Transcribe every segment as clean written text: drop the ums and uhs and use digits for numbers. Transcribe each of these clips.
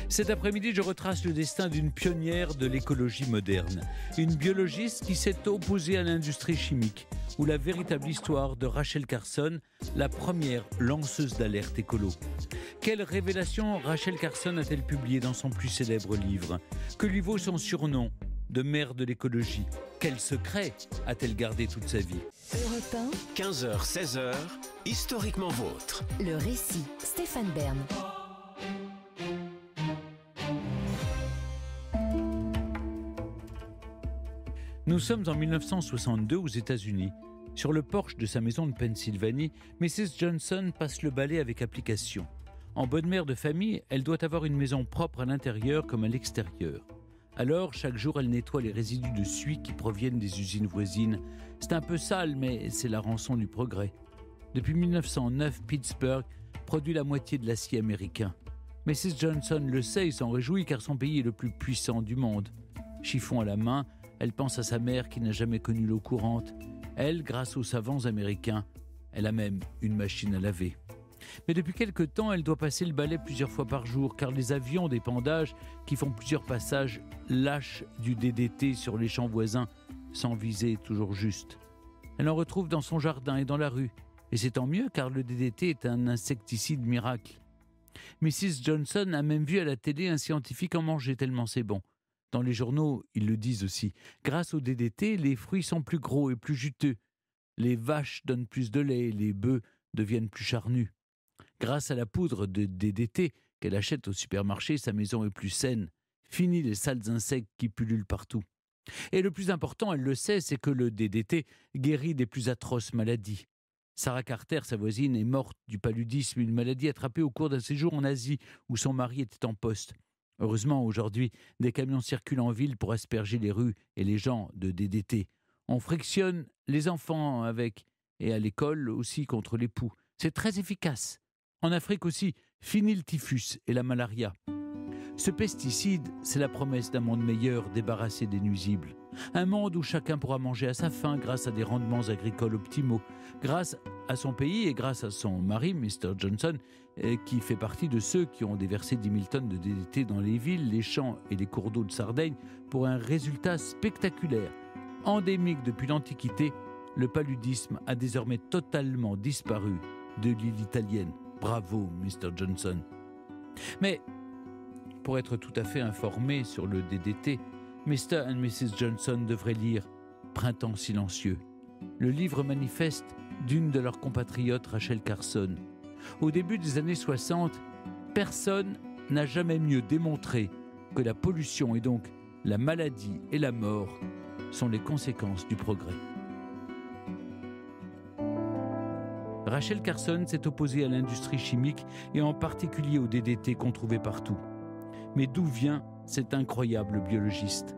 Cet après-midi, je retrace le destin d'une pionnière de l'écologie moderne. Une biologiste qui s'est opposée à l'industrie chimique, ou la véritable histoire de Rachel Carson, la première lanceuse d'alerte écolo. Quelle révélation Rachel Carson a-t-elle publiée dans son plus célèbre livre ? Que lui vaut son surnom de mère de l'écologie ? Quel secret a-t-elle gardé toute sa vie ? Europe 1, 15h, 16h, historiquement vôtre. le récit, Stéphane Bern. Nous sommes en 1962 aux États-Unis. Sur le porche de sa maison de Pennsylvanie, Mrs. Johnson passe le balai avec application. En bonne mère de famille, elle doit avoir une maison propre à l'intérieur comme à l'extérieur. Alors, chaque jour, elle nettoie les résidus de suie qui proviennent des usines voisines. C'est un peu sale, mais c'est la rançon du progrès. Depuis 1909, Pittsburgh produit la moitié de l'acier américain. Mrs. Johnson le sait et s'en réjouit car son pays est le plus puissant du monde. Chiffon à la main, elle pense à sa mère qui n'a jamais connu l'eau courante. Elle, grâce aux savants américains, elle a même une machine à laver. Mais depuis quelque temps, elle doit passer le balai plusieurs fois par jour car les avions d'épandage qui font plusieurs passages lâchent du DDT sur les champs voisins sans viser toujours juste. Elle en retrouve dans son jardin et dans la rue. Et c'est tant mieux car le DDT est un insecticide miracle. Mrs. Johnson a même vu à la télé un scientifique en manger tellement c'est bon. Dans les journaux, ils le disent aussi. Grâce au DDT, les fruits sont plus gros et plus juteux. Les vaches donnent plus de lait, les bœufs deviennent plus charnus. Grâce à la poudre de DDT qu'elle achète au supermarché, sa maison est plus saine. Fini les sales insectes qui pullulent partout. Et le plus important, elle le sait, c'est que le DDT guérit des plus atroces maladies. Sarah Carter, sa voisine, est morte du paludisme, une maladie attrapée au cours d'un séjour en Asie où son mari était en poste. Heureusement, aujourd'hui, des camions circulent en ville pour asperger les rues et les gens de DDT. On frictionne les enfants avec, et à l'école aussi contre les poux. C'est très efficace. En Afrique aussi, fini le typhus et la malaria. Ce pesticide, c'est la promesse d'un monde meilleur, débarrassé des nuisibles. Un monde où chacun pourra manger à sa faim grâce à des rendements agricoles optimaux, grâce à son pays et grâce à son mari, Mr. Johnson, qui fait partie de ceux qui ont déversé 10 000 tonnes de DDT dans les villes, les champs et les cours d'eau de Sardaigne pour un résultat spectaculaire. Endémique depuis l'Antiquité, le paludisme a désormais totalement disparu de l'île italienne. Bravo, Mr. Johnson. Mais pour être tout à fait informé sur le DDT, Mr. and Mrs. Johnson devraient lire Printemps silencieux, le livre manifeste d'une de leurs compatriotes, Rachel Carson. Au début des années 60, personne n'a jamais mieux démontré que la pollution et donc la maladie et la mort sont les conséquences du progrès. Rachel Carson s'est opposée à l'industrie chimique et en particulier au DDT qu'on trouvait partout. Mais d'où vient cet incroyable biologiste ?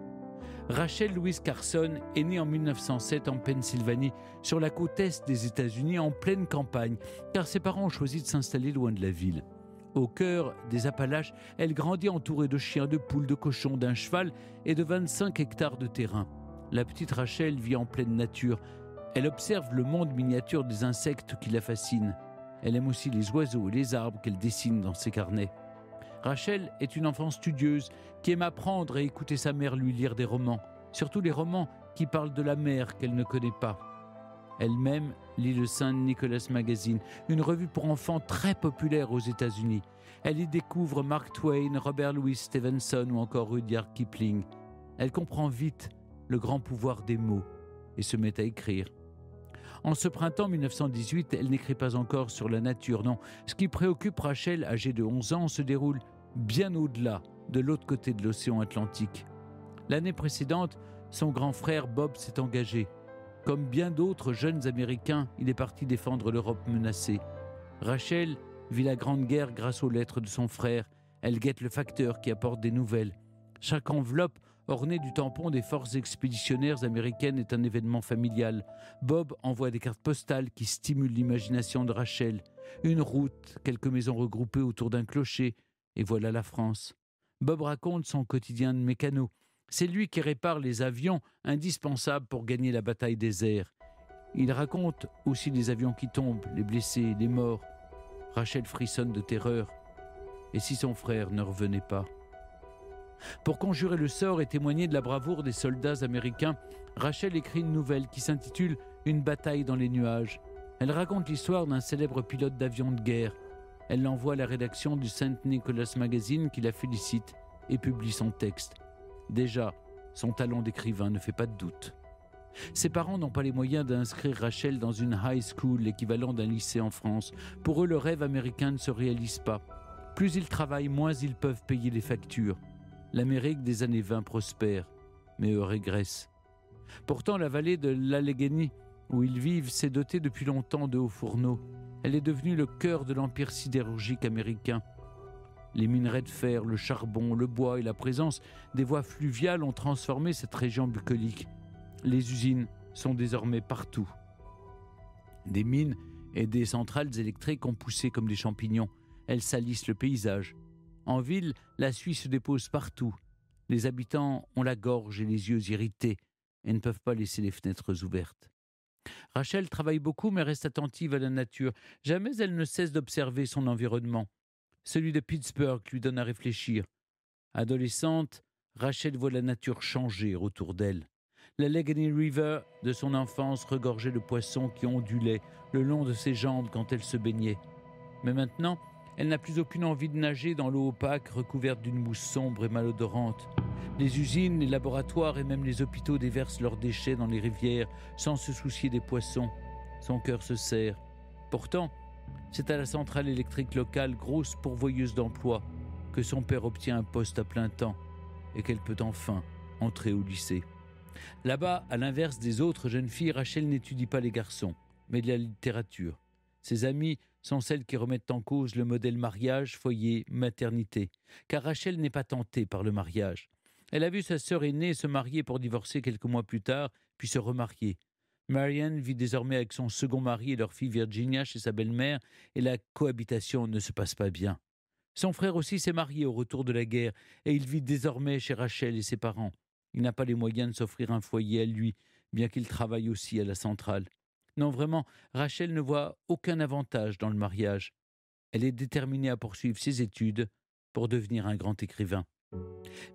Rachel Louise Carson est née en 1907 en Pennsylvanie, sur la côte est des États-Unis, en pleine campagne, car ses parents ont choisi de s'installer loin de la ville. Au cœur des Appalaches, elle grandit entourée de chiens, de poules, de cochons, d'un cheval et de 25 hectares de terrain. La petite Rachel vit en pleine nature. Elle observe le monde miniature des insectes qui la fascinent. Elle aime aussi les oiseaux et les arbres qu'elle dessine dans ses carnets. Rachel est une enfant studieuse qui aime apprendre et écouter sa mère lui lire des romans, surtout les romans qui parlent de la mer qu'elle ne connaît pas. Elle-même lit le St. Nicholas Magazine, une revue pour enfants très populaire aux États-Unis. Elle y découvre Mark Twain, Robert Louis Stevenson ou encore Rudyard Kipling. Elle comprend vite le grand pouvoir des mots et se met à écrire. En ce printemps 1918, elle n'écrit pas encore sur la nature, non. Ce qui préoccupe Rachel, âgée de 11 ans, se déroule bien au-delà, de l'autre côté de l'océan Atlantique. L'année précédente, son grand frère Bob s'est engagé. Comme bien d'autres jeunes Américains, il est parti défendre l'Europe menacée. Rachel vit la Grande Guerre grâce aux lettres de son frère. Elle guette le facteur qui apporte des nouvelles. Chaque enveloppe ornée du tampon des forces expéditionnaires américaines est un événement familial. Bob envoie des cartes postales qui stimulent l'imagination de Rachel. Une route, quelques maisons regroupées autour d'un clocher, et voilà la France. Bob raconte son quotidien de mécano. C'est lui qui répare les avions indispensables pour gagner la bataille des airs. Il raconte aussi les avions qui tombent, les blessés, les morts. Rachel frissonne de terreur. Et si son frère ne revenait pas ? Pour conjurer le sort et témoigner de la bravoure des soldats américains, Rachel écrit une nouvelle qui s'intitule « Une bataille dans les nuages ». Elle raconte l'histoire d'un célèbre pilote d'avion de guerre. Elle l'envoie à la rédaction du St. Nicholas Magazine qui la félicite et publie son texte. Déjà, son talent d'écrivain ne fait pas de doute. Ses parents n'ont pas les moyens d'inscrire Rachel dans une high school, l'équivalent d'un lycée en France. Pour eux, le rêve américain ne se réalise pas. Plus ils travaillent, moins ils peuvent payer les factures. L'Amérique des années 20 prospère, mais eux régressent. Pourtant, la vallée de l'Allegheny, où ils vivent, s'est dotée depuis longtemps de hauts fourneaux. Elle est devenue le cœur de l'empire sidérurgique américain. Les minerais de fer, le charbon, le bois et la présence des voies fluviales ont transformé cette région bucolique. Les usines sont désormais partout. Des mines et des centrales électriques ont poussé comme des champignons. Elles salissent le paysage. En ville, la suie se dépose partout. Les habitants ont la gorge et les yeux irrités et ne peuvent pas laisser les fenêtres ouvertes. Rachel travaille beaucoup mais reste attentive à la nature. Jamais elle ne cesse d'observer son environnement. Celui de Pittsburgh lui donne à réfléchir. Adolescente, Rachel voit la nature changer autour d'elle. La Allegheny River de son enfance regorgeait de poissons qui ondulaient le long de ses jambes quand elle se baignait. Mais maintenant, elle n'a plus aucune envie de nager dans l'eau opaque recouverte d'une mousse sombre et malodorante. Les usines, les laboratoires et même les hôpitaux déversent leurs déchets dans les rivières sans se soucier des poissons. Son cœur se serre. Pourtant, c'est à la centrale électrique locale, grosse pourvoyeuse d'emploi, que son père obtient un poste à plein temps et qu'elle peut enfin entrer au lycée. Là-bas, à l'inverse des autres jeunes filles, Rachel n'étudie pas les garçons, mais de la littérature. Ses amies sont celles qui remettent en cause le modèle mariage, foyer, maternité. Car Rachel n'est pas tentée par le mariage. Elle a vu sa sœur aînée se marier pour divorcer quelques mois plus tard, puis se remarier. Marianne vit désormais avec son second mari et leur fille Virginia chez sa belle-mère, et la cohabitation ne se passe pas bien. Son frère aussi s'est marié au retour de la guerre, et il vit désormais chez Rachel et ses parents. Il n'a pas les moyens de s'offrir un foyer à lui, bien qu'il travaille aussi à la centrale. Non, vraiment, Rachel ne voit aucun avantage dans le mariage. Elle est déterminée à poursuivre ses études pour devenir un grand écrivain.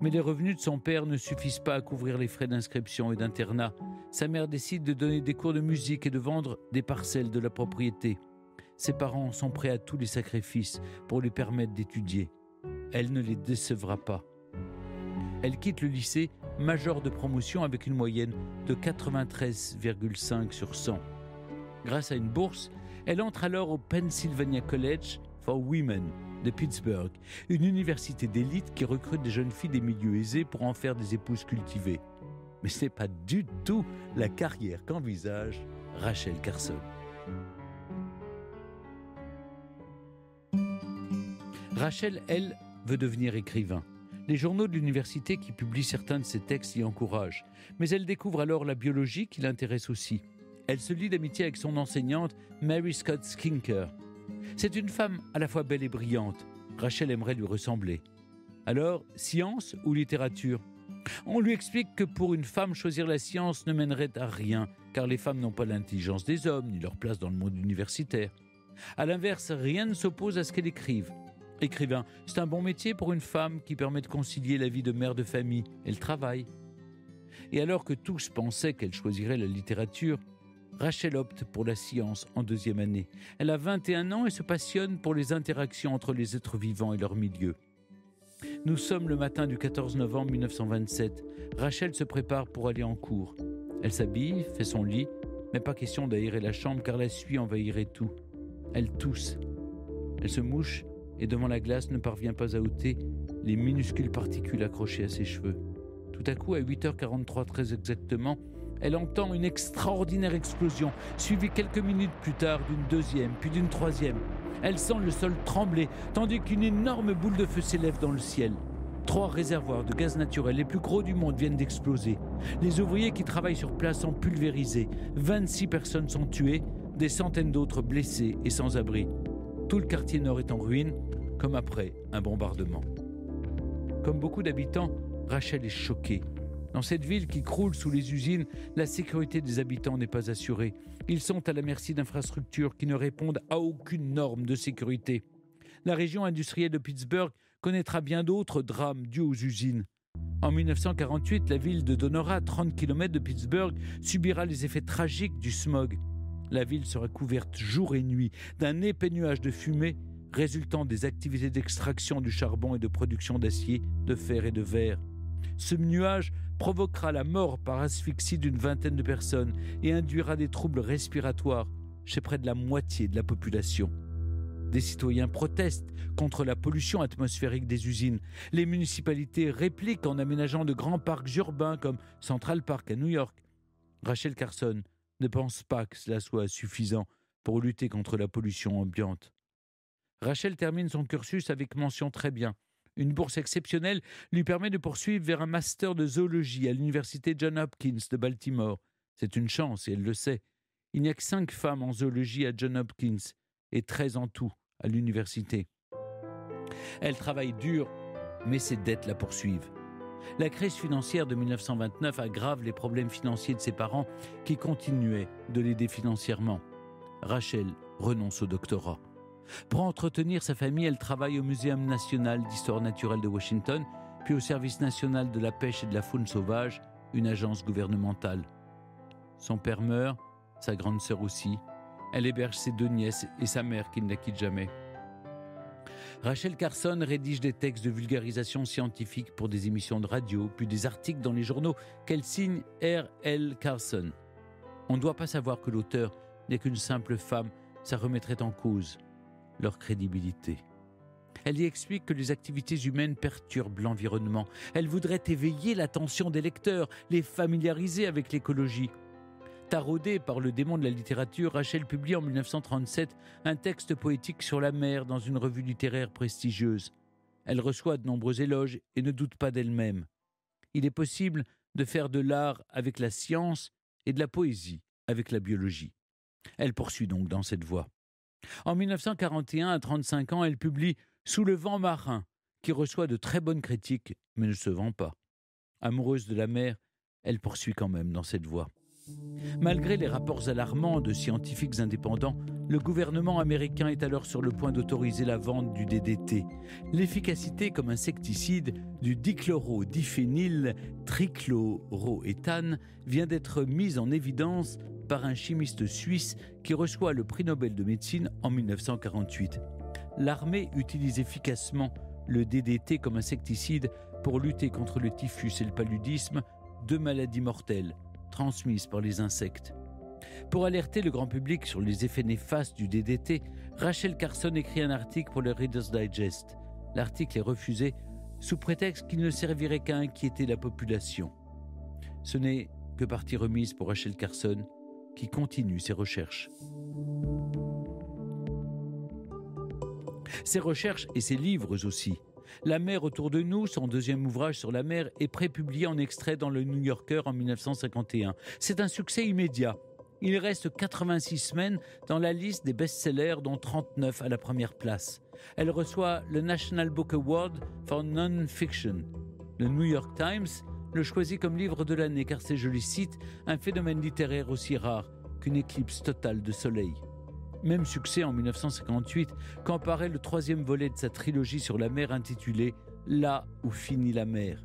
Mais les revenus de son père ne suffisent pas à couvrir les frais d'inscription et d'internat. Sa mère décide de donner des cours de musique et de vendre des parcelles de la propriété. Ses parents sont prêts à tous les sacrifices pour lui permettre d'étudier. Elle ne les décevra pas. Elle quitte le lycée, major de promotion avec une moyenne de 93,5 sur 100. Grâce à une bourse, elle entre alors au Pennsylvania College for Women de Pittsburgh, une université d'élite qui recrute des jeunes filles des milieux aisés pour en faire des épouses cultivées. Mais ce n'est pas du tout la carrière qu'envisage Rachel Carson. Rachel, elle, veut devenir écrivain. Les journaux de l'université qui publient certains de ses textes l'y encouragent. Mais elle découvre alors la biologie qui l'intéresse aussi. Elle se lie d'amitié avec son enseignante, Mary Scott Skinker. C'est une femme à la fois belle et brillante. Rachel aimerait lui ressembler. Alors, science ou littérature ? On lui explique que pour une femme, choisir la science ne mènerait à rien, car les femmes n'ont pas l'intelligence des hommes, ni leur place dans le monde universitaire. À l'inverse, rien ne s'oppose à ce qu'elle écrive. Écrivain, c'est un bon métier pour une femme qui permet de concilier la vie de mère de famille et le travail. Et alors que tous pensaient qu'elle choisirait la littérature, Rachel opte pour la science en deuxième année. Elle a 21 ans et se passionne pour les interactions entre les êtres vivants et leur milieu. Nous sommes le matin du 14 novembre 1927. Rachel se prépare pour aller en cours. Elle s'habille, fait son lit, mais pas question d'aérer la chambre car la suie envahirait tout. Elle tousse. Elle se mouche et devant la glace ne parvient pas à ôter les minuscules particules accrochées à ses cheveux. Tout à coup, à 8h43 très exactement, elle entend une extraordinaire explosion, suivie quelques minutes plus tard d'une deuxième, puis d'une troisième. Elle sent le sol trembler, tandis qu'une énorme boule de feu s'élève dans le ciel. 3 réservoirs de gaz naturel, les plus gros du monde, viennent d'exploser. Les ouvriers qui travaillent sur place sont pulvérisés. 26 personnes sont tuées, des centaines d'autres blessées et sans abri. Tout le quartier nord est en ruine, comme après un bombardement. Comme beaucoup d'habitants, Rachel est choquée. Dans cette ville qui croule sous les usines, la sécurité des habitants n'est pas assurée. Ils sont à la merci d'infrastructures qui ne répondent à aucune norme de sécurité. La région industrielle de Pittsburgh connaîtra bien d'autres drames dus aux usines. En 1948, la ville de Donora, 30 km de Pittsburgh, subira les effets tragiques du smog. La ville sera couverte jour et nuit d'un épais nuage de fumée résultant des activités d'extraction du charbon et de production d'acier, de fer et de verre. Ce nuage provoquera la mort par asphyxie d'une vingtaine de personnes et induira des troubles respiratoires chez près de la moitié de la population. Des citoyens protestent contre la pollution atmosphérique des usines. Les municipalités répliquent en aménageant de grands parcs urbains comme Central Park à New York. Rachel Carson ne pense pas que cela soit suffisant pour lutter contre la pollution ambiante. Rachel termine son cursus avec mention très bien. Une bourse exceptionnelle lui permet de poursuivre vers un master de zoologie à l'université Johns Hopkins de Baltimore. C'est une chance et elle le sait. Il n'y a que 5 femmes en zoologie à Johns Hopkins et 13 en tout à l'université. Elle travaille dur, mais ses dettes la poursuivent. La crise financière de 1929 aggrave les problèmes financiers de ses parents qui continuaient de l'aider financièrement. Rachel renonce au doctorat. Pour entretenir sa famille, elle travaille au Muséum national d'histoire naturelle de Washington, puis au Service national de la pêche et de la faune sauvage, une agence gouvernementale. Son père meurt, sa grande sœur aussi. Elle héberge ses 2 nièces et sa mère qui ne la quitte jamais. Rachel Carson rédige des textes de vulgarisation scientifique pour des émissions de radio, puis des articles dans les journaux qu'elle signe R.L. Carson. On ne doit pas savoir que l'auteur n'est qu'une simple femme, ça remettrait en cause leur crédibilité. Elle y explique que les activités humaines perturbent l'environnement. Elle voudrait éveiller l'attention des lecteurs, les familiariser avec l'écologie. Taraudée par le démon de la littérature, Rachel publie en 1937 un texte poétique sur la mer dans une revue littéraire prestigieuse. Elle reçoit de nombreux éloges et ne doute pas d'elle-même. Il est possible de faire de l'art avec la science et de la poésie avec la biologie. Elle poursuit donc dans cette voie. En 1941, à 35 ans, elle publie « Sous le vent marin », qui reçoit de très bonnes critiques, mais ne se vend pas. Amoureuse de la mer, elle poursuit quand même dans cette voie. Malgré les rapports alarmants de scientifiques indépendants, le gouvernement américain est alors sur le point d'autoriser la vente du DDT. L'efficacité comme insecticide du dichlorodiphényl trichloroéthane vient d'être mise en évidence par un chimiste suisse qui reçoit le prix Nobel de médecine en 1948. L'armée utilise efficacement le DDT comme insecticide pour lutter contre le typhus et le paludisme, 2 maladies mortelles transmises par les insectes. Pour alerter le grand public sur les effets néfastes du DDT, Rachel Carson écrit un article pour le Reader's Digest. L'article est refusé sous prétexte qu'il ne servirait qu'à inquiéter la population. Ce n'est que partie remise pour Rachel Carson, qui continue ses recherches. Ses recherches et ses livres aussi. La mer autour de nous, son 2e ouvrage sur la mer, est prépublié en extrait dans le New Yorker en 1951. C'est un succès immédiat. Il reste 86 semaines dans la liste des best-sellers, dont 39 à la première place. Elle reçoit le National Book Award for Non-Fiction. Le New York Times le choisit comme livre de l'année car c'est, je le cite, un phénomène littéraire aussi rare qu'une éclipse totale de soleil. Même succès en 1958 quand paraît le 3e volet de sa trilogie sur la mer intitulé « Là où finit la mer ».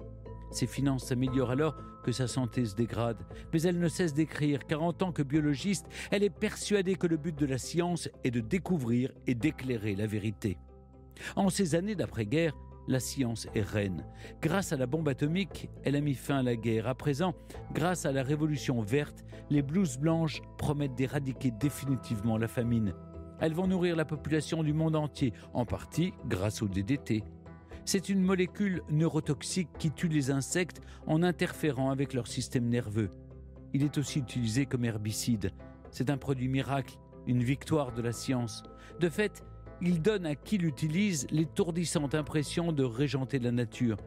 Ses finances s'améliorent alors que sa santé se dégrade. Mais elle ne cesse d'écrire car en tant que biologiste, elle est persuadée que le but de la science est de découvrir et d'éclairer la vérité. En ces années d'après-guerre, la science est reine. Grâce à la bombe atomique, elle a mis fin à la guerre. À présent, grâce à la révolution verte, les blouses blanches promettent d'éradiquer définitivement la famine. Elles vont nourrir la population du monde entier, en partie grâce au DDT. C'est une molécule neurotoxique qui tue les insectes en interférant avec leur système nerveux. Il est aussi utilisé comme herbicide. C'est un produit miracle, une victoire de la science. De fait, il donne à qui l'utilise l'étourdissante impression de régenter la nature.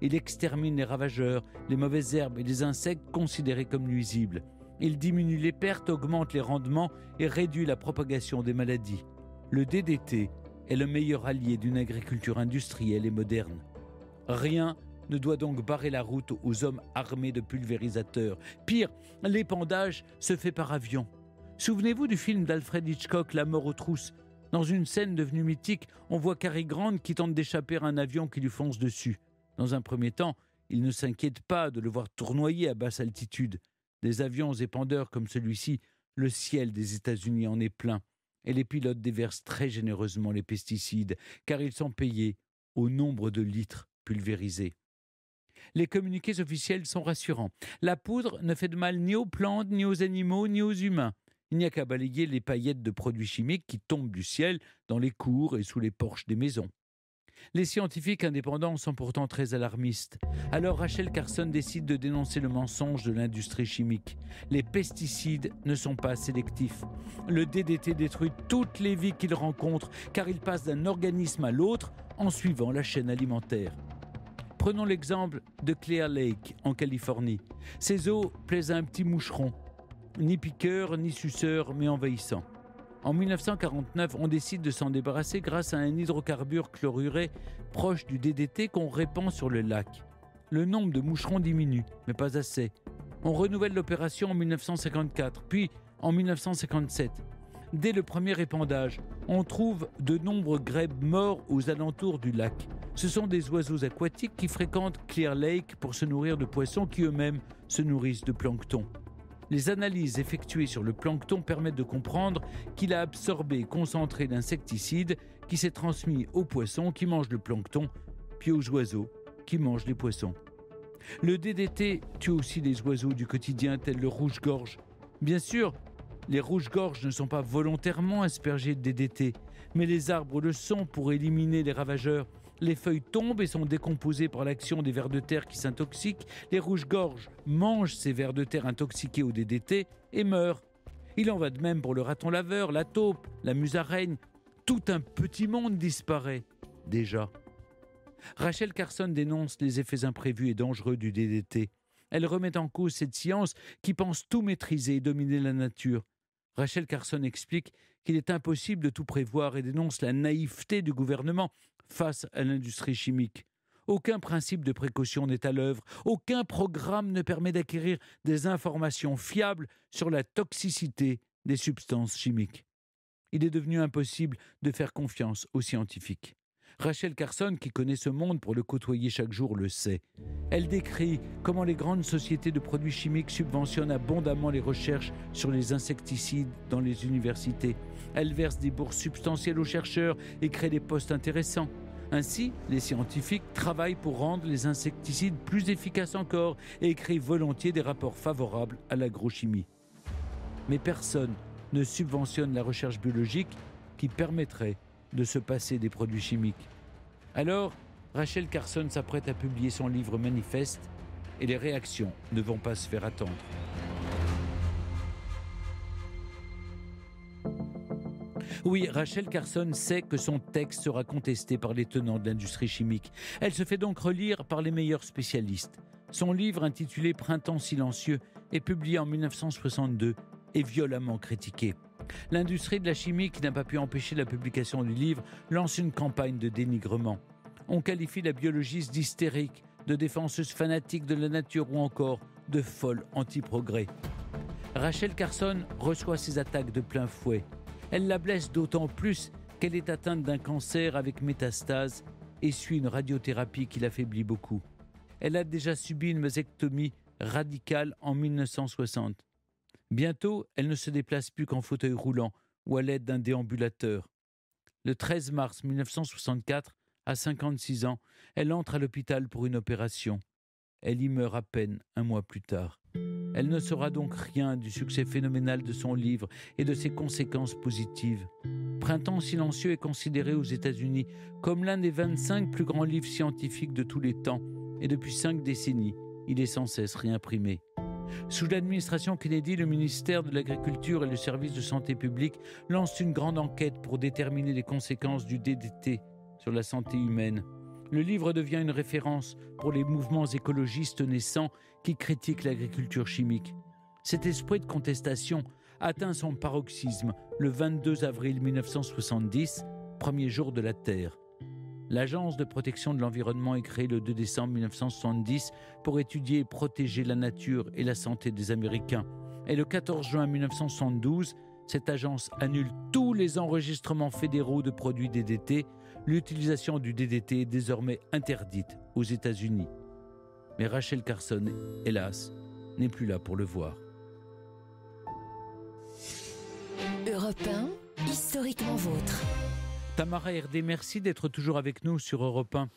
Il extermine les ravageurs, les mauvaises herbes et les insectes considérés comme nuisibles. Il diminue les pertes, augmente les rendements et réduit la propagation des maladies. Le DDT est le meilleur allié d'une agriculture industrielle et moderne. Rien ne doit donc barrer la route aux hommes armés de pulvérisateurs. Pire, l'épandage se fait par avion. Souvenez-vous du film d'Alfred Hitchcock, La mort aux trousses. Dans une scène devenue mythique, on voit Cary Grant qui tente d'échapper à un avion qui lui fonce dessus. Dans un premier temps, Il ne s'inquiète pas de le voir tournoyer à basse altitude. Des avions épandeurs comme celui-ci, le ciel des États-Unis en est plein. Et les pilotes déversent très généreusement les pesticides, car ils sont payés au nombre de litres pulvérisés. Les communiqués officiels sont rassurants. La poudre ne fait de mal ni aux plantes, ni aux animaux, ni aux humains. Il n'y a qu'à balayer les paillettes de produits chimiques qui tombent du ciel dans les cours et sous les porches des maisons. Les scientifiques indépendants sont pourtant très alarmistes. Alors Rachel Carson décide de dénoncer le mensonge de l'industrie chimique. Les pesticides ne sont pas sélectifs. Le DDT détruit toutes les vies qu'il rencontre car il passe d'un organisme à l'autre en suivant la chaîne alimentaire. Prenons l'exemple de Clear Lake en Californie. Ces eaux plaisent à un petit moucheron, ni piqueur ni suceur mais envahissant. En 1949, on décide de s'en débarrasser grâce à un hydrocarbure chloruré proche du DDT qu'on répand sur le lac. Le nombre de moucherons diminue, mais pas assez. On renouvelle l'opération en 1954, puis en 1957. Dès le premier épandage, on trouve de nombreux grèbes morts aux alentours du lac. Ce sont des oiseaux aquatiques qui fréquentent Clear Lake pour se nourrir de poissons qui eux-mêmes se nourrissent de plancton. Les analyses effectuées sur le plancton permettent de comprendre qu'il a absorbé et concentré l'insecticide qui s'est transmis aux poissons qui mangent le plancton, puis aux oiseaux qui mangent les poissons. Le DDT tue aussi les oiseaux du quotidien tels le rouge-gorge. Bien sûr, les rouges-gorges ne sont pas volontairement aspergés de DDT, mais les arbres le sont pour éliminer les ravageurs. Les feuilles tombent et sont décomposées par l'action des vers de terre qui s'intoxiquent. Les rouges-gorges mangent ces vers de terre intoxiqués au DDT et meurent. Il en va de même pour le raton laveur, la taupe, la musaraigne. Tout un petit monde disparaît, déjà. Rachel Carson dénonce les effets imprévus et dangereux du DDT. Elle remet en cause cette science qui pense tout maîtriser et dominer la nature. Rachel Carson explique qu'il est impossible de tout prévoir et dénonce la naïveté du gouvernement face à l'industrie chimique. Aucun principe de précaution n'est à l'œuvre, aucun programme ne permet d'acquérir des informations fiables sur la toxicité des substances chimiques. Il est devenu impossible de faire confiance aux scientifiques. Rachel Carson, qui connaît ce monde pour le côtoyer chaque jour, le sait. Elle décrit comment les grandes sociétés de produits chimiques subventionnent abondamment les recherches sur les insecticides dans les universités. Elle verse des bourses substantielles aux chercheurs et crée des postes intéressants. Ainsi, les scientifiques travaillent pour rendre les insecticides plus efficaces encore et écrivent volontiers des rapports favorables à l'agrochimie. Mais personne ne subventionne la recherche biologique qui permettrait de se passer des produits chimiques. Alors, Rachel Carson s'apprête à publier son livre Manifeste et les réactions ne vont pas se faire attendre. Oui, Rachel Carson sait que son texte sera contesté par les tenants de l'industrie chimique. Elle se fait donc relire par les meilleurs spécialistes. Son livre intitulé Printemps silencieux est publié en 1962 et violemment critiqué. L'industrie de la chimie, qui n'a pas pu empêcher la publication du livre, lance une campagne de dénigrement. On qualifie la biologiste d'hystérique, de défenseuse fanatique de la nature ou encore de folle anti-progrès. Rachel Carson reçoit ces attaques de plein fouet. Elle la blesse d'autant plus qu'elle est atteinte d'un cancer avec métastase et suit une radiothérapie qui l'affaiblit beaucoup. Elle a déjà subi une vasectomie radicale en 1960. Bientôt, elle ne se déplace plus qu'en fauteuil roulant ou à l'aide d'un déambulateur. Le 13 mars 1964, à 56 ans, elle entre à l'hôpital pour une opération. Elle y meurt à peine un mois plus tard. Elle ne saura donc rien du succès phénoménal de son livre et de ses conséquences positives. Printemps silencieux est considéré aux États-Unis comme l'un des 25 plus grands livres scientifiques de tous les temps, et depuis 5 décennies, il est sans cesse réimprimé. Sous l'administration Kennedy, le ministère de l'Agriculture et le service de santé publique lancent une grande enquête pour déterminer les conséquences du DDT sur la santé humaine. Le livre devient une référence pour les mouvements écologistes naissants qui critiquent l'agriculture chimique. Cet esprit de contestation atteint son paroxysme le 22 avril 1970, premier jour de la Terre. L'Agence de protection de l'environnement est créée le 2 décembre 1970 pour étudier et protéger la nature et la santé des Américains. Et le 14 juin 1972, cette agence annule tous les enregistrements fédéraux de produits DDT. L'utilisation du DDT est désormais interdite aux États-Unis. Mais Rachel Carson, hélas, n'est plus là pour le voir. Europe 1, historiquement vôtre. Tamara Herdé, merci d'être toujours avec nous sur Europe 1.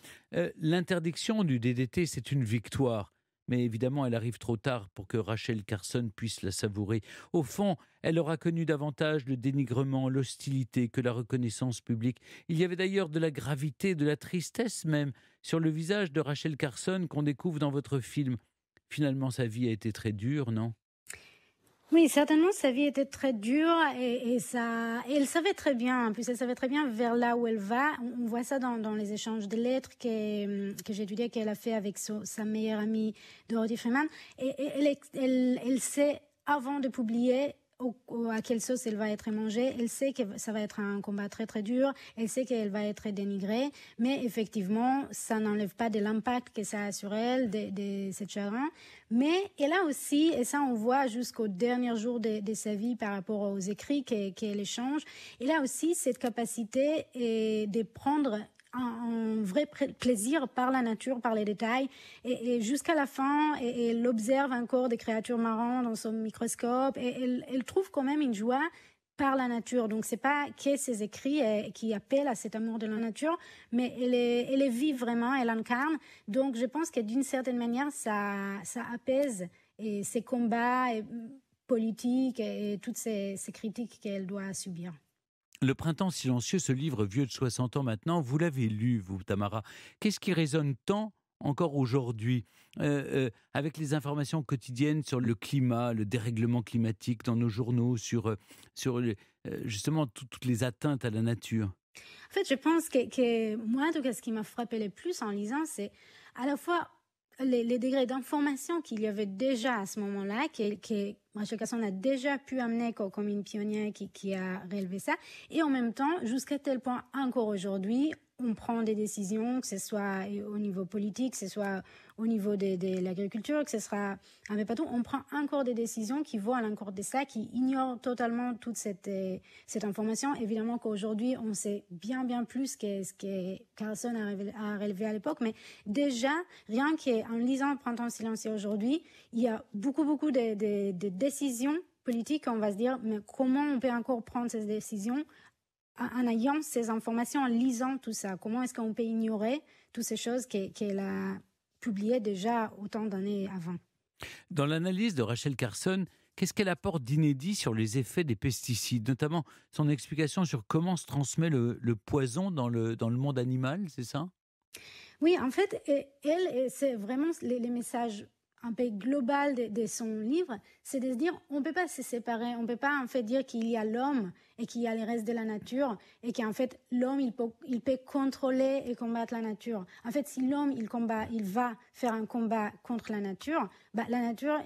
L'interdiction du DDT, c'est une victoire. Mais évidemment, elle arrive trop tard pour que Rachel Carson puisse la savourer. Au fond, elle aura connu davantage le dénigrement, l'hostilité que la reconnaissance publique. Il y avait d'ailleurs de la gravité, de la tristesse même, sur le visage de Rachel Carson qu'on découvre dans votre film. Finalement, sa vie a été très dure, non ? Oui, certainement, sa vie était très dure et elle savait très bien, en plus elle savait très bien vers là où elle va. On voit ça dans les échanges de lettres que j'ai étudié, qu'elle a fait avec sa meilleure amie Dorothy Freeman. Et elle sait, avant de publier, à quelle sauce elle va être mangée. Elle sait que ça va être un combat très très dur, elle sait qu'elle va être dénigrée, mais effectivement, ça n'enlève pas de l'impact que ça a sur elle, de cette chagrin. Mais elle a aussi, et ça on voit jusqu'au dernier jour de sa vie par rapport aux écrits qu'elle échange, elle a aussi cette capacité de prendre un vrai plaisir par la nature, par les détails, et jusqu'à la fin, elle observe encore des créatures marrantes dans son microscope, et elle trouve quand même une joie par la nature. Donc c'est pas que ses écrits qui appellent à cet amour de la nature, mais elle est vive vraiment, elle incarne. Donc je pense que d'une certaine manière, ça apaise et ses combats politiques et toutes ces critiques qu'elle doit subir. Le Printemps silencieux, ce livre vieux de 60 ans maintenant, vous l'avez lu, vous, Tamara. Qu'est-ce qui résonne tant encore aujourd'hui avec les informations quotidiennes sur le climat, le dérèglement climatique dans nos journaux, sur justement toutes les atteintes à la nature? En fait, je pense que moi, en tout cas, ce qui m'a frappé le plus en lisant, c'est à la fois les degrés d'information qu'il y avait déjà à ce moment-là, que Rachel Carson a déjà pu amener comme une pionnière qui a relevé ça, et en même temps, jusqu'à tel point, encore aujourd'hui, on prend des décisions, que ce soit au niveau politique, que ce soit au niveau de l'agriculture, que ce soit un peu partout, on prend encore des décisions qui vont à l'encontre de ça, qui ignorent totalement toute cette information. Évidemment qu'aujourd'hui, on sait bien plus que ce que Carson a relevé à l'époque, mais déjà, rien qu'en lisant Printemps silencieux aujourd'hui, il y a beaucoup de décisions politiques, on va se dire, mais comment on peut encore prendre ces décisions en ayant ces informations, en lisant tout ça? Comment est-ce qu'on peut ignorer toutes ces choses qu'elle a publiées déjà autant d'années avant? Dans l'analyse de Rachel Carson, qu'est-ce qu'elle apporte d'inédit sur les effets des pesticides, notamment son explication sur comment se transmet le poison dans le monde animal, c'est ça? Oui, en fait, elle, c'est vraiment les messages un peu global de son livre, c'est de se dire on ne peut pas se séparer, on ne peut pas en fait dire qu'il y a l'homme et qu'il y a le reste de la nature et qu'en fait l'homme il peut contrôler et combattre la nature. En fait, si l'homme il va faire un combat contre la nature, la nature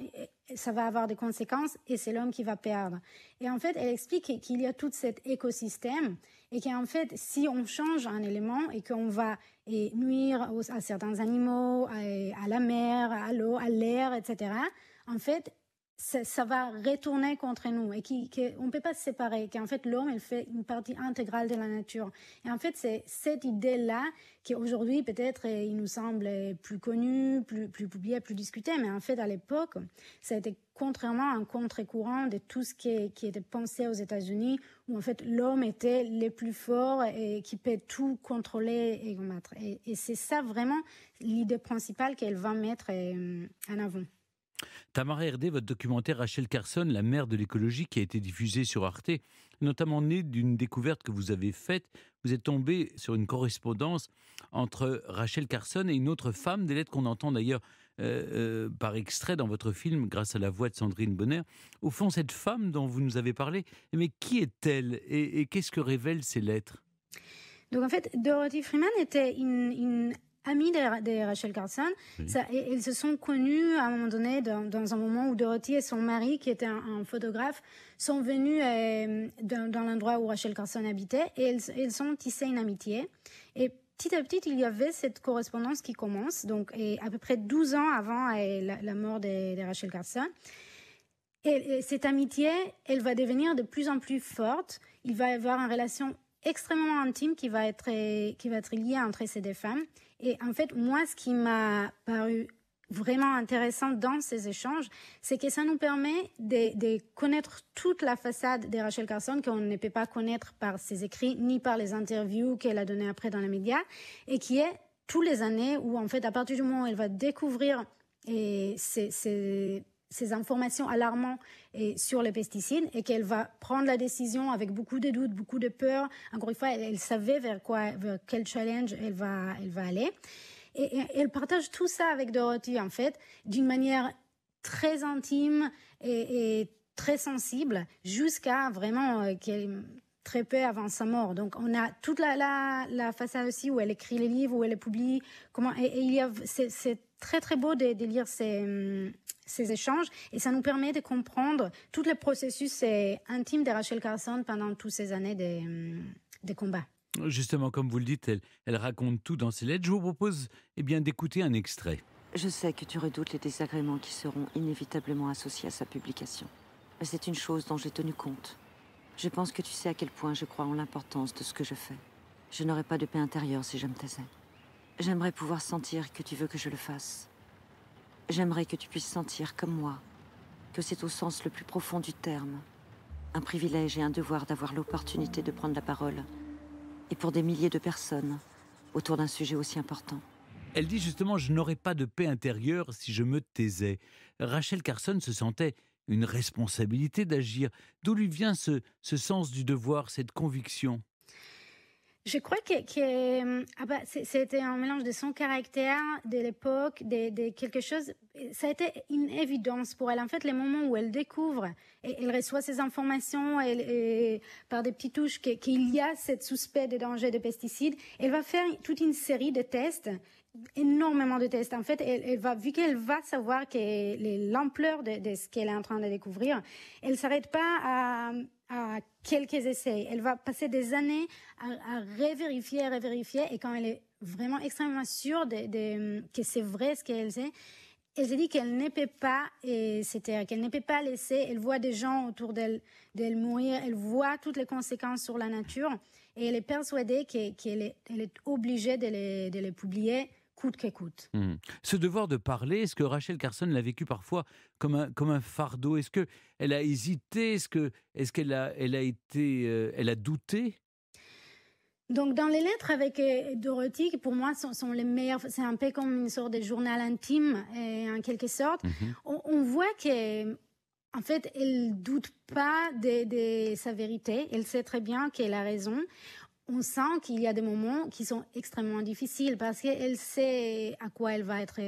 ça va avoir des conséquences et c'est l'homme qui va perdre. Et en fait, elle explique qu'il y a tout cet écosystème et qu'en fait, si on change un élément et qu'on va nuire à certains animaux, à la mer, à l'eau, à l'air, etc., en fait, ça va retourner contre nous et qu'on ne peut pas se séparer, qu'en fait l'homme il fait une partie intégrale de la nature. Et en fait c'est cette idée-là qui aujourd'hui peut-être il nous semble plus connue, plus publiée, plus discutée, mais en fait à l'époque ça a été contrairement un contre-courant de tout ce qui était pensé aux États-Unis, où en fait l'homme était le plus fort et qui peut tout contrôler et combattre. Et c'est ça vraiment l'idée principale qu'elle va mettre en avant. Tamara Herdé, votre documentaire Rachel Carson, la mère de l'écologie, qui a été diffusé sur Arte, notamment né d'une découverte que vous avez faite. Vous êtes tombé sur une correspondance entre Rachel Carson et une autre femme, des lettres qu'on entend d'ailleurs par extrait dans votre film grâce à la voix de Sandrine Bonner. Au fond, cette femme dont vous nous avez parlé, mais qui est-elle et qu'est-ce que révèlent ces lettres? Donc en fait, Dorothy Freeman était une amie de Rachel Carson. Oui. Elles se sont connues à un moment donné, dans un moment où Dorothy et son mari, qui était un photographe, sont venus dans l'endroit où Rachel Carson habitait, et elles ont tissé une amitié. Et petit à petit, il y avait cette correspondance qui commence, donc à peu près 12 ans avant la mort de Rachel Carson. Et cette amitié, elle va devenir de plus en plus forte. Il va y avoir une relation extrêmement intime qui va être liée entre ces deux femmes. Et en fait, moi, ce qui m'a paru vraiment intéressant dans ces échanges, c'est que ça nous permet de connaître toute la façade de Rachel Carson qu'on ne peut pas connaître par ses écrits ni par les interviews qu'elle a données après dans les médias, et qui est tous les années où, en fait, à partir du moment où elle va découvrir ces informations alarmantes sur les pesticides, et qu'elle va prendre la décision avec beaucoup de doutes, beaucoup de peur. Encore une fois, elle savait vers quel challenge elle va aller. Et elle partage tout ça avec Dorothy, en fait, d'une manière très intime et très sensible, jusqu'à vraiment très peu avant sa mort. Donc, on a toute la façade aussi où elle écrit les livres, où elle les publie. C'est très, très beau de lire ces échanges, et ça nous permet de comprendre tout le processus intime de Rachel Carson pendant toutes ces années de combat. Justement, comme vous le dites, elle raconte tout dans ses lettres. Je vous propose d'écouter un extrait. Je sais que tu redoutes les désagréments qui seront inévitablement associés à sa publication. Mais c'est une chose dont j'ai tenu compte. Je pense que tu sais à quel point je crois en l'importance de ce que je fais. Je n'aurais pas de paix intérieure si je me taisais. J'aimerais pouvoir sentir que tu veux que je le fasse. J'aimerais que tu puisses sentir, comme moi, que c'est au sens le plus profond du terme un privilège et un devoir d'avoir l'opportunité de prendre la parole, et pour des milliers de personnes, autour d'un sujet aussi important. Elle dit justement « Je n'aurais pas de paix intérieure si je me taisais ». Rachel Carson se sentait une responsabilité d'agir. D'où lui vient ce sens du devoir, cette conviction ? Je crois que c'était un mélange de son caractère, de l'époque, de quelque chose. Ça a été une évidence pour elle. En fait, les moments où elle découvre et elle reçoit ces informations et par des petites touches qu'il y a cette suspect de danger de pesticides, elle va faire toute une série de tests, énormément de tests. En fait, vu qu'elle va savoir que l'ampleur de ce qu'elle est en train de découvrir, elle s'arrête pas à quelques essais. Elle va passer des années à revérifier, et quand elle est vraiment extrêmement sûre que c'est vrai ce qu'elle sait, elle se dit qu'elle ne peut pas, qu'elle ne peut pas laisser. Elle voit des gens autour d'elle mourir, elle voit toutes les conséquences sur la nature, et elle est persuadée qu'elle est obligée de les publier coûte que coûte. Ce devoir de parler, est-ce que Rachel Carson l'a vécu parfois comme un fardeau ? Est-ce qu'elle a hésité ? Est-ce qu'elle a douté ? Donc, dans les lettres avec Dorothy, qui pour moi sont les meilleures, c'est un peu comme une sorte de journal intime, en quelque sorte. On voit que, en fait, elle doute pas de sa vérité. Elle sait très bien qu'elle a raison. On sent qu'il y a des moments qui sont extrêmement difficiles parce qu'elle sait à quoi elle va être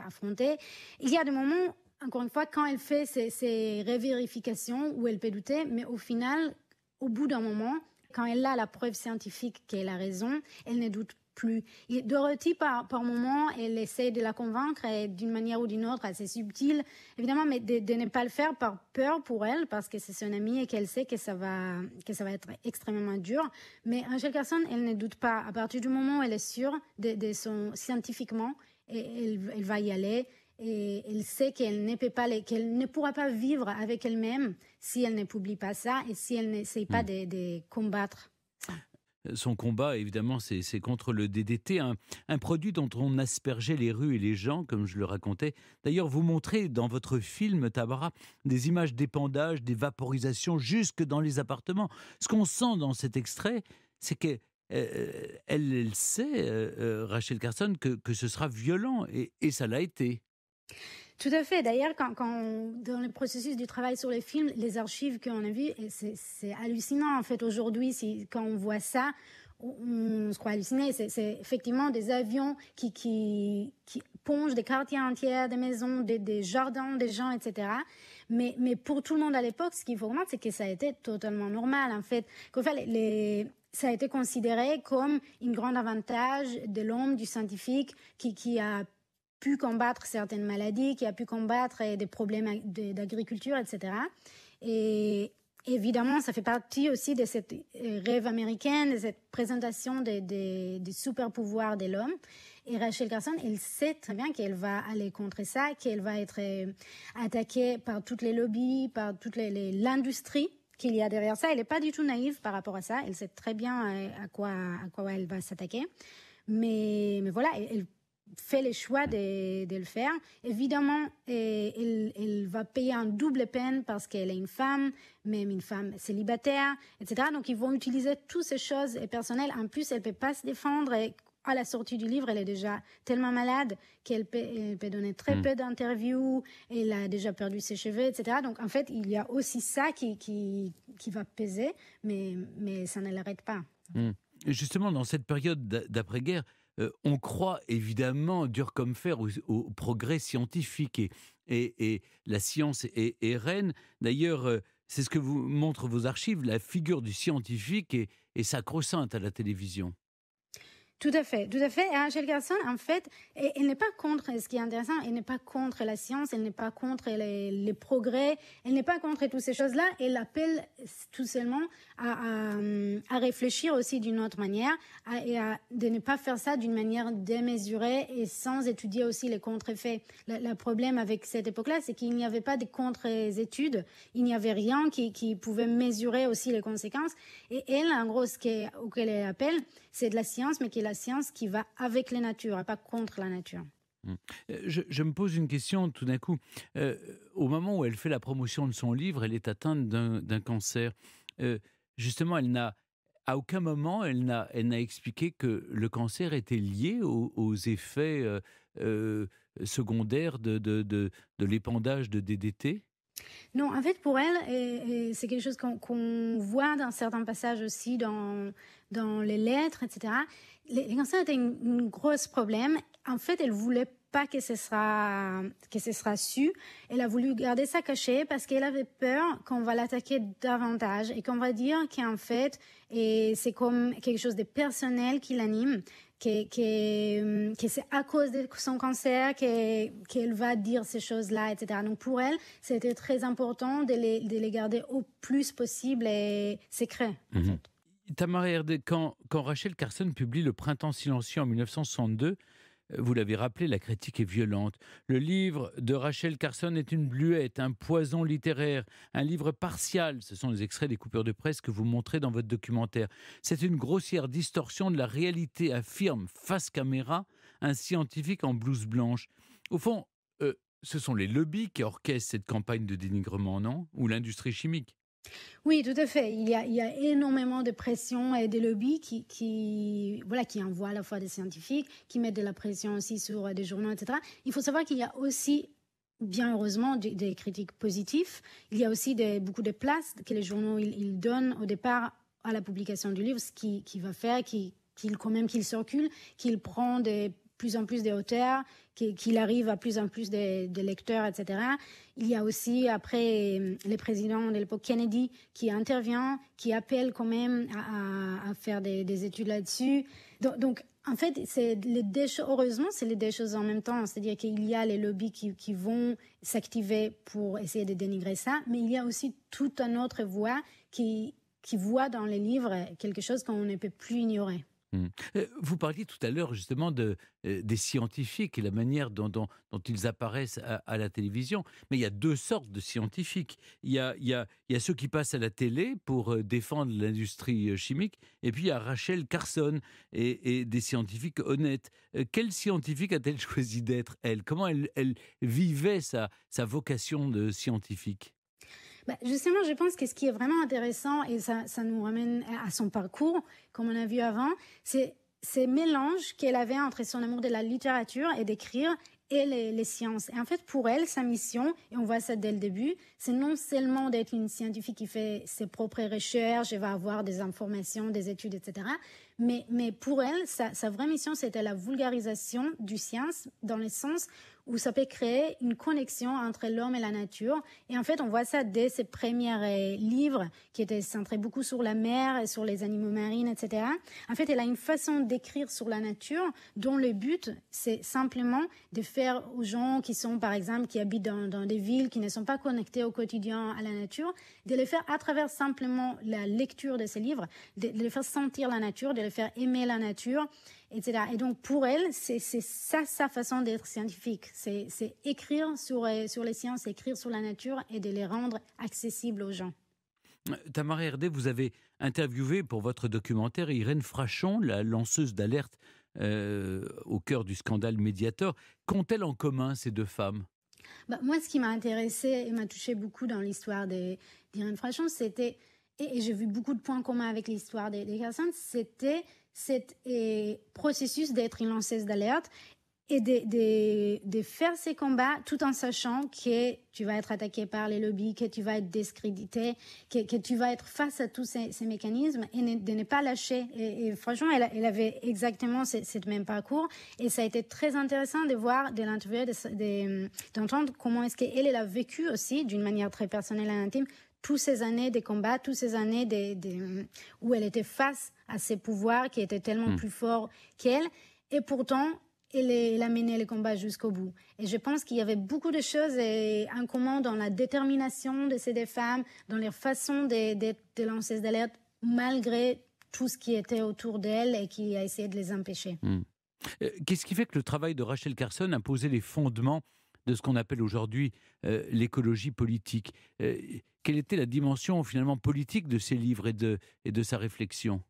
affrontée. Il y a des moments, encore une fois, quand elle fait ces revérifications où elle peut douter, mais au final, au bout d'un moment, quand elle a la preuve scientifique qu'elle a raison, elle ne doute plus. Et Dorothy, par moment, elle essaie de la convaincre d'une manière ou d'une autre, assez subtile, évidemment, mais de ne pas le faire par peur pour elle, parce que c'est son amie et qu'elle sait que ça va être extrêmement dur. Mais Rachel Carson, elle ne doute pas. À partir du moment où elle est sûre de son scientifiquement, elle va y aller. Et elle sait qu'elle ne pourra pas vivre avec elle-même si elle ne publie pas ça et si elle n'essaye pas de combattre ça. Son combat, évidemment, c'est contre le DDT, un produit dont on aspergeait les rues et les gens, comme je le racontais. D'ailleurs, vous montrez dans votre film, Tabara, des images d'épandage, des vaporisations jusque dans les appartements. Ce qu'on sent dans cet extrait, c'est que elle sait, Rachel Carson, que ce sera violent, et ça l'a été. Tout à fait. D'ailleurs, quand dans le processus du travail sur les films, les archives qu'on a vues, c'est hallucinant en fait aujourd'hui. Quand on voit ça, on se croit halluciné. C'est effectivement des avions qui pongent des quartiers entiers, des maisons, des jardins, des gens, etc. Mais pour tout le monde à l'époque, ce qu'il faut comprendre, c'est que ça a été totalement normal en fait. Ça a été considéré comme un grand avantage de l'homme, du scientifique, qui a pu combattre certaines maladies, qui a pu combattre des problèmes d'agriculture, etc. Et évidemment, ça fait partie aussi de cette rêve américain, de cette présentation des super pouvoirs de l'homme. Et Rachel Carson, elle sait très bien qu'elle va aller contre ça, qu'elle va être attaquée par toutes les lobbies, par toute l'industrie qu'il y a derrière ça. Elle n'est pas du tout naïve par rapport à ça. Elle sait très bien à quoi elle va s'attaquer. Mais voilà, fait le choix de le faire. Évidemment, elle va payer un double peine parce qu'elle est une femme, même une femme célibataire, etc. Donc, ils vont utiliser toutes ces choses personnelles. En plus, elle ne peut pas se défendre. Et à la sortie du livre, elle est déjà tellement malade qu'elle peut donner très peu d'interviews. Elle a déjà perdu ses cheveux, etc. Donc, en fait, il y a aussi ça qui va peser, mais ça ne l'arrête pas. Justement, dans cette période d'après-guerre, on croit évidemment, dur comme fer, au progrès scientifique et la science est reine. D'ailleurs, c'est ce que vous montrent vos archives, la figure du scientifique est sacro-sainte à la télévision. Tout à fait, tout à fait. Et Rachel Carson, en fait, elle n'est pas contre, ce qui est intéressant, elle n'est pas contre la science, elle n'est pas contre les progrès, elle n'est pas contre toutes ces choses-là. Elle appelle tout seulement à réfléchir aussi d'une autre manière de ne pas faire ça d'une manière démesurée et sans étudier aussi les contre-effets. Le problème avec cette époque-là, c'est qu'il n'y avait pas de contre-études, il n'y avait rien qui pouvait mesurer aussi les conséquences. Et elle, en gros, auquel elle appelle, c'est de la science, mais qui est la science qui va avec la nature, et pas contre la nature. Je me pose une question tout d'un coup. Au moment où elle fait la promotion de son livre, elle est atteinte d'un cancer. Justement, à aucun moment, elle n'a expliqué que le cancer était lié aux effets secondaires de l'épandage de DDT. Non, en fait, pour elle, et c'est quelque chose qu'on voit dans certains passages aussi dans les lettres, etc. Les cancers étaient un gros problème. En fait, elle voulait pas que ce sera su. Elle a voulu garder ça caché parce qu'elle avait peur qu'on va l'attaquer davantage et qu'on va dire qu'en fait, c'est comme quelque chose de personnel qui l'anime. Que c'est à cause de son cancer qu'elle va dire ces choses-là, etc. Donc pour elle, c'était très important de les garder au plus possible et secrets. En fait. Tamara Erdé, quand Rachel Carson publie Le Printemps silencieux en 1962, vous l'avez rappelé, la critique est violente. Le livre de Rachel Carson est une bluette, un poison littéraire, un livre partial. Ce sont les extraits des coupures de presse que vous montrez dans votre documentaire. C'est une grossière distorsion de la réalité, affirme face caméra un scientifique en blouse blanche. Au fond, ce sont les lobbies qui orchestrent cette campagne de dénigrement, non ? Ou l'industrie chimique ? Oui, tout à fait. Il y a énormément de pression et de lobbies qui envoient à la fois des scientifiques, qui mettent de la pression aussi sur des journaux, etc. Il faut savoir qu'il y a aussi, bien heureusement, des critiques positives. Il y a aussi beaucoup de place que les journaux ils donnent au départ à la publication du livre, ce qui va faire qu'il circule, qu'il prend de plus en plus de hauteur, qu'il arrive à plus en plus de lecteurs, etc. Il y a aussi, après, le président de l'époque Kennedy qui intervient, qui appelle quand même à faire des études là-dessus. Donc, en fait, heureusement, c'est les deux choses en même temps. C'est-à-dire qu'il y a les lobbies qui vont s'activer pour essayer de dénigrer ça, mais il y a aussi toute une autre voix qui voit dans les livres quelque chose qu'on ne peut plus ignorer. Vous parliez tout à l'heure justement des scientifiques et la manière dont ils apparaissent à la télévision. Mais il y a deux sortes de scientifiques. Il y a ceux qui passent à la télé pour défendre l'industrie chimique, et puis il y a Rachel Carson et des scientifiques honnêtes. Quelle scientifique a-t-elle choisi d'être, elle ? Comment elle vivait sa vocation de scientifique ? Justement, je pense que ce qui est vraiment intéressant, et ça nous ramène à son parcours, comme on a vu avant, c'est ce mélange qu'elle avait entre son amour de la littérature et d'écrire et les sciences. Et en fait, pour elle, sa mission, et on voit ça dès le début, c'est non seulement d'être une scientifique qui fait ses propres recherches et va avoir des informations, des études, etc., mais pour elle, sa vraie mission, c'était la vulgarisation du science dans le sens où ça peut créer une connexion entre l'homme et la nature. Et en fait, on voit ça dès ses premiers livres qui étaient centrés beaucoup sur la mer et sur les animaux marins, etc. En fait, elle a une façon d'écrire sur la nature dont le but, c'est simplement de faire aux gens qui sont, par exemple, qui habitent dans des villes, qui ne sont pas connectés au quotidien à la nature, de les faire à travers simplement la lecture de ces livres, de les faire sentir la nature, de les faire aimer la nature, etc. Et donc, pour elle, c'est ça sa façon d'être scientifique. C'est écrire sur les sciences, écrire sur la nature et de les rendre accessibles aux gens. Tamara Erdé, vous avez interviewé pour votre documentaire Irène Frachon, la lanceuse d'alerte au cœur du scandale Mediator. Qu'ont-elles en commun, ces deux femmes ? Moi, ce qui m'a intéressée et m'a touchée beaucoup dans l'histoire d'Irène Frachon, c'était, et j'ai vu beaucoup de points communs avec l'histoire des Carson, c'était cet processus d'être une lanceuse d'alerte et de faire ces combats tout en sachant que tu vas être attaqué par les lobbies, que tu vas être discrédité, que tu vas être face à tous ces mécanismes et de ne pas lâcher. Et franchement, elle avait exactement ce même parcours. Et ça a été très intéressant de voir, de l'interviewer, d'entendre comment est-ce qu'elle a vécu aussi, d'une manière très personnelle et intime, toutes ces années de combat, toutes ces années où elle était face à ces pouvoirs qui étaient tellement plus forts qu'elle. Et pourtant, elle a mené le combat jusqu'au bout. Et je pense qu'il y avait beaucoup de choses en commun dans la détermination de ces deux femmes, dans leur façon d'être des lanceuses d'alerte, malgré tout ce qui était autour d'elles et qui a essayé de les empêcher. Qu'est-ce qui fait que le travail de Rachel Carson a posé les fondements de ce qu'on appelle aujourd'hui l'écologie politique ? Quelle était la dimension finalement politique de ses livres et de sa réflexion ?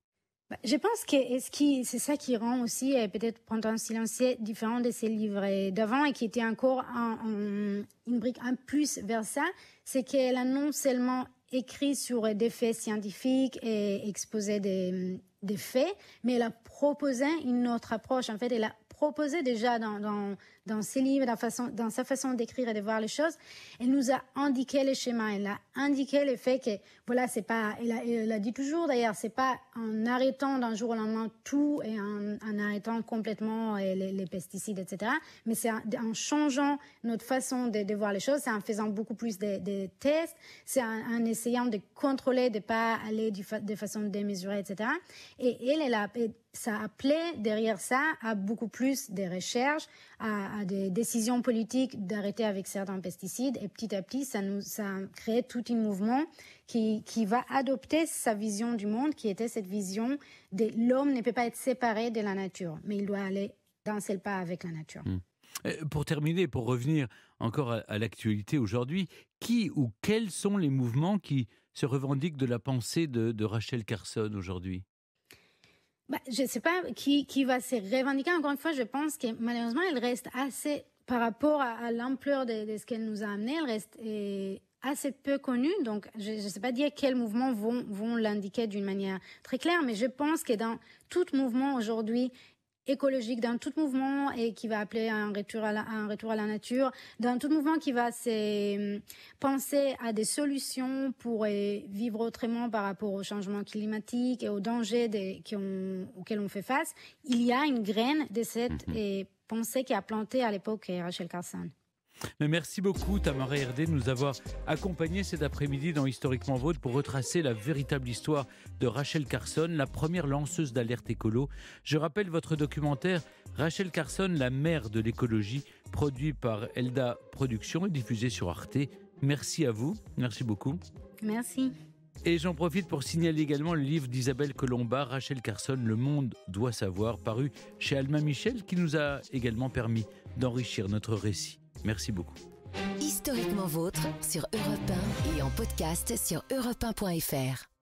Je pense que c'est ça qui rend aussi, peut-être Printemps silencieux, différent de ses livres d'avant et qui était encore une brique en plus vers ça, c'est qu'elle a non seulement écrit sur des faits scientifiques et exposé des faits, mais elle a proposé une autre approche. En fait, elle a proposé déjà dans ses livres, dans sa façon d'écrire et de voir les choses, elle nous a indiqué les schémas, elle a indiqué le fait que, voilà, c'est pas, elle a dit toujours d'ailleurs, c'est pas en arrêtant d'un jour au lendemain tout et en arrêtant complètement les pesticides, etc., mais c'est en changeant notre façon de voir les choses, c'est en faisant beaucoup plus de tests, c'est en essayant de contrôler, de pas aller de façon démesurée, etc. Et ça appelait derrière ça à beaucoup plus de recherches, à des décisions politiques d'arrêter avec certains pesticides. Et petit à petit, ça a créé tout un mouvement qui va adopter sa vision du monde, qui était cette vision de l'homme ne peut pas être séparé de la nature, mais il doit aller d'un seul pas avec la nature. Pour terminer, pour revenir encore à l'actualité aujourd'hui, qui ou quels sont les mouvements qui se revendiquent de la pensée de Rachel Carson aujourd'hui ? Je ne sais pas qui va se revendiquer. Encore une fois, je pense que malheureusement, elle reste assez, par rapport à l'ampleur de ce qu'elle nous a amené, elle reste assez peu connue. Donc, je ne sais pas dire quels mouvements vont l'indiquer d'une manière très claire, mais je pense que dans tout mouvement aujourd'hui écologique, dans tout mouvement et qui va appeler un retour à la nature, dans tout mouvement qui va penser à des solutions pour vivre autrement par rapport au changement climatique et aux dangers auxquels on fait face, il y a une graine de cette pensée qui a planté à l'époque Rachel Carson. Mais merci beaucoup Tamara Erdé de nous avoir accompagnés cet après-midi dans Historiquement Vôtre pour retracer la véritable histoire de Rachel Carson, la première lanceuse d'alerte écolo. Je rappelle votre documentaire Rachel Carson, la mère de l'écologie, produit par Elda Productions et diffusé sur Arte. Merci à vous, merci beaucoup. Merci. Et j'en profite pour signaler également le livre d'Isabelle Colomba, Rachel Carson, Le monde doit savoir, paru chez Albin Michel, qui nous a également permis d'enrichir notre récit. Merci beaucoup. Historiquement Vôtre sur Europe 1 et en podcast sur europe1.fr.